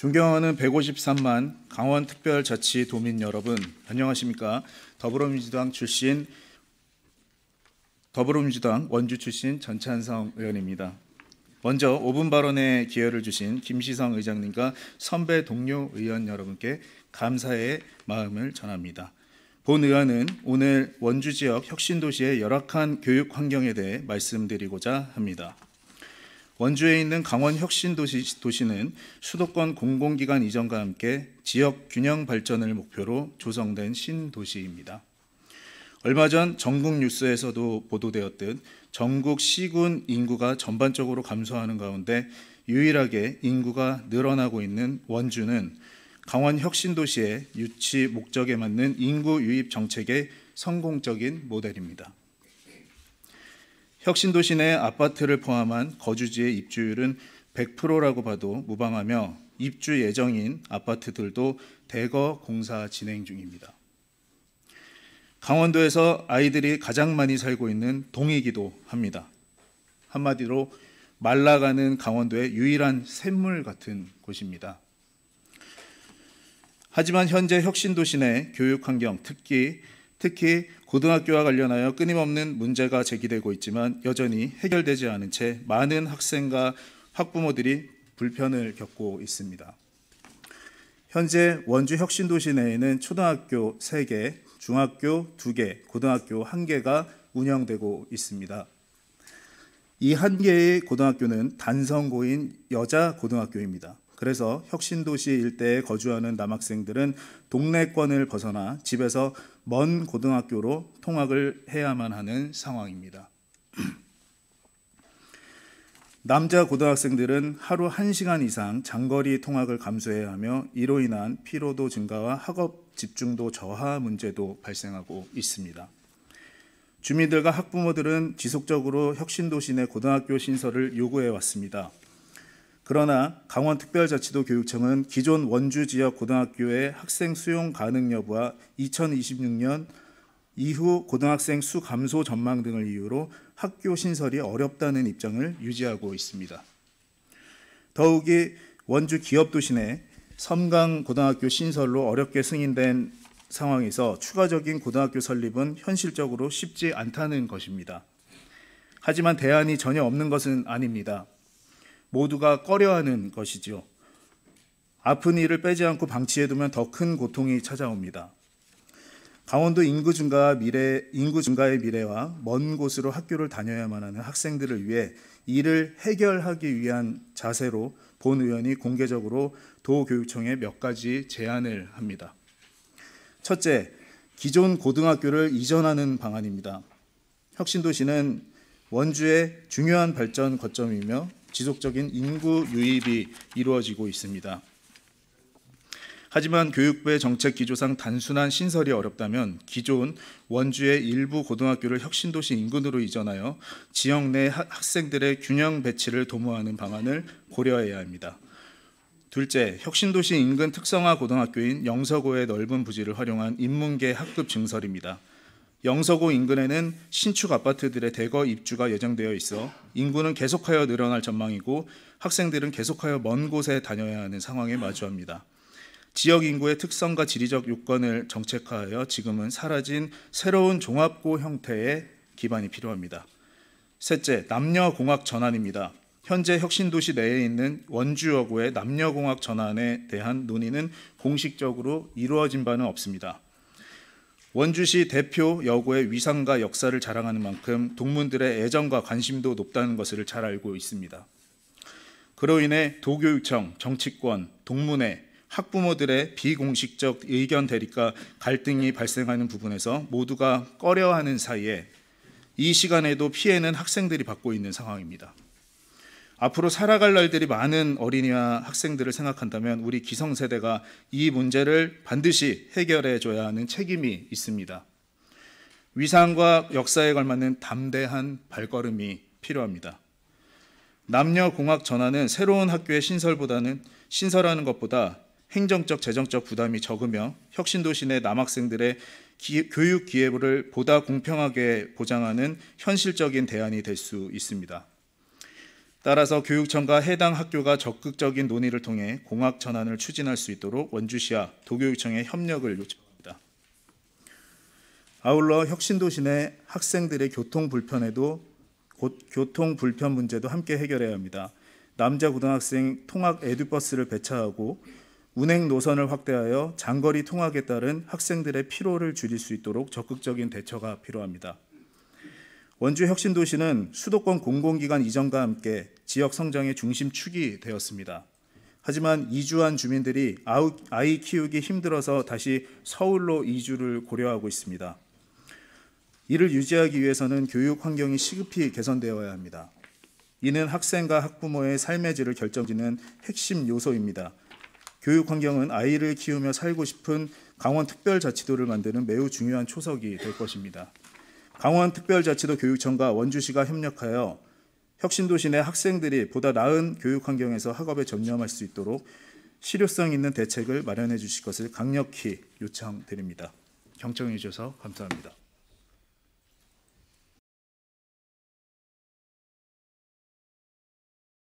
존경하는 153만 강원특별자치도민 여러분, 안녕하십니까? 더불어민주당 원주 출신 전찬성 의원입니다. 먼저 5분 발언에 기여를 주신 김시성 의장님과 선배 동료 의원 여러분께 감사의 마음을 전합니다. 본 의원은 오늘 원주 지역 혁신도시의 열악한 교육 환경에 대해 말씀드리고자 합니다. 원주에 있는 강원혁신도시는 수도권 공공기관 이전과 함께 지역 균형 발전을 목표로 조성된 신도시입니다. 얼마 전 전국 뉴스에서도 보도되었듯 전국 시군 인구가 전반적으로 감소하는 가운데 유일하게 인구가 늘어나고 있는 원주는 강원혁신도시의 유치 목적에 맞는 인구 유입 정책의 성공적인 모델입니다. 혁신도시 내 아파트를 포함한 거주지의 입주율은 100%라고 봐도 무방하며 입주 예정인 아파트들도 대거 공사 진행 중입니다. 강원도에서 아이들이 가장 많이 살고 있는 동이기도 합니다. 한마디로 말라가는 강원도의 유일한 샘물 같은 곳입니다. 하지만 현재 혁신도시 내 교육 환경, 특히 고등학교와 관련하여 끊임없는 문제가 제기되고 있지만 여전히 해결되지 않은 채 많은 학생과 학부모들이 불편을 겪고 있습니다. 현재 원주 혁신도시 내에는 초등학교 3개, 중학교 2개, 고등학교 1개가 운영되고 있습니다. 이 1개의 고등학교는 단성고인 여자 고등학교입니다. 그래서 혁신도시 일대에 거주하는 남학생들은 동네권을 벗어나 집에서 먼 고등학교로 통학을 해야만 하는 상황입니다. 남자 고등학생들은 하루 1시간 이상 장거리 통학을 감수해야 하며 이로 인한 피로도 증가와 학업 집중도 저하 문제도 발생하고 있습니다. 주민들과 학부모들은 지속적으로 혁신도시 내 고등학교 신설을 요구해 왔습니다. 그러나 강원특별자치도 교육청은 기존 원주 지역 고등학교의 학생 수용 가능 여부와 2026년 이후 고등학생 수 감소 전망 등을 이유로 학교 신설이 어렵다는 입장을 유지하고 있습니다. 더욱이 원주 기업도시 내 섬강고등학교 신설로 어렵게 승인된 상황에서 추가적인 고등학교 설립은 현실적으로 쉽지 않다는 것입니다. 하지만 대안이 전혀 없는 것은 아닙니다. 모두가 꺼려하는 것이지요. 아픈 이를 빼지 않고 방치해두면 더 큰 고통이 찾아옵니다. 강원도 인구 증가의 미래와 먼 곳으로 학교를 다녀야만 하는 학생들을 위해 이를 해결하기 위한 자세로 본 의원이 공개적으로 도교육청에 몇 가지 제안을 합니다. 첫째, 기존 고등학교를 이전하는 방안입니다. 혁신도시는 원주의 중요한 발전 거점이며 지속적인 인구 유입이 이루어지고 있습니다. 하지만 교육부의 정책 기조상 단순한 신설이 어렵다면 기존 원주의 일부 고등학교를 혁신도시 인근으로 이전하여 지역 내 학생들의 균형 배치를 도모하는 방안을 고려해야 합니다. 둘째, 혁신도시 인근 특성화 고등학교인 영서고의 넓은 부지를 활용한 인문계 학급 증설입니다. 영서고 인근에는 신축 아파트들의 대거 입주가 예정되어 있어 인구는 계속하여 늘어날 전망이고 학생들은 계속하여 먼 곳에 다녀야 하는 상황에 마주합니다. 지역 인구의 특성과 지리적 요건을 정책화하여 지금은 사라진 새로운 종합고 형태의 기반이 필요합니다. 셋째, 남녀공학 전환입니다. 현재 혁신도시 내에 있는 원주여고의 남녀공학 전환에 대한 논의는 공식적으로 이루어진 바는 없습니다. 원주시 대표 여고의 위상과 역사를 자랑하는 만큼 동문들의 애정과 관심도 높다는 것을 잘 알고 있습니다. 그로 인해 도교육청, 정치권, 동문회, 학부모들의 비공식적 의견 대립과 갈등이 발생하는 부분에서 모두가 꺼려하는 사이에 이 시간에도 피해는 학생들이 받고 있는 상황입니다. 앞으로 살아갈 날들이 많은 어린이와 학생들을 생각한다면 우리 기성세대가 이 문제를 반드시 해결해 줘야 하는 책임이 있습니다. 위상과 역사에 걸맞는 담대한 발걸음이 필요합니다. 남녀공학 전환은 새로운 학교의 신설하는 것보다 행정적, 재정적 부담이 적으며 혁신도시 내 남학생들의 교육 기회를 보다 공평하게 보장하는 현실적인 대안이 될 수 있습니다. 따라서 교육청과 해당 학교가 적극적인 논의를 통해 공학 전환을 추진할 수 있도록 원주시와 도교육청에 협력을 요청합니다. 아울러 혁신도시 내 학생들의 교통 불편 문제도 함께 해결해야 합니다. 남자 고등학생 통학 에듀버스를 배차하고 운행 노선을 확대하여 장거리 통학에 따른 학생들의 피로를 줄일 수 있도록 적극적인 대처가 필요합니다. 원주 혁신도시는 수도권 공공기관 이전과 함께 지역 성장의 중심축이 되었습니다. 하지만 이주한 주민들이 아이 키우기 힘들어서 다시 서울로 이주를 고려하고 있습니다. 이를 유지하기 위해서는 교육 환경이 시급히 개선되어야 합니다. 이는 학생과 학부모의 삶의 질을 결정짓는 핵심 요소입니다. 교육 환경은 아이를 키우며 살고 싶은 강원특별자치도를 만드는 매우 중요한 초석이 될 것입니다. 강원특별자치도 교육청과 원주시가 협력하여 혁신도시 내 학생들이 보다 나은 교육 환경에서 학업에 전념할 수 있도록 실효성 있는 대책을 마련해 주실 것을 강력히 요청드립니다. 경청해 주셔서 감사합니다.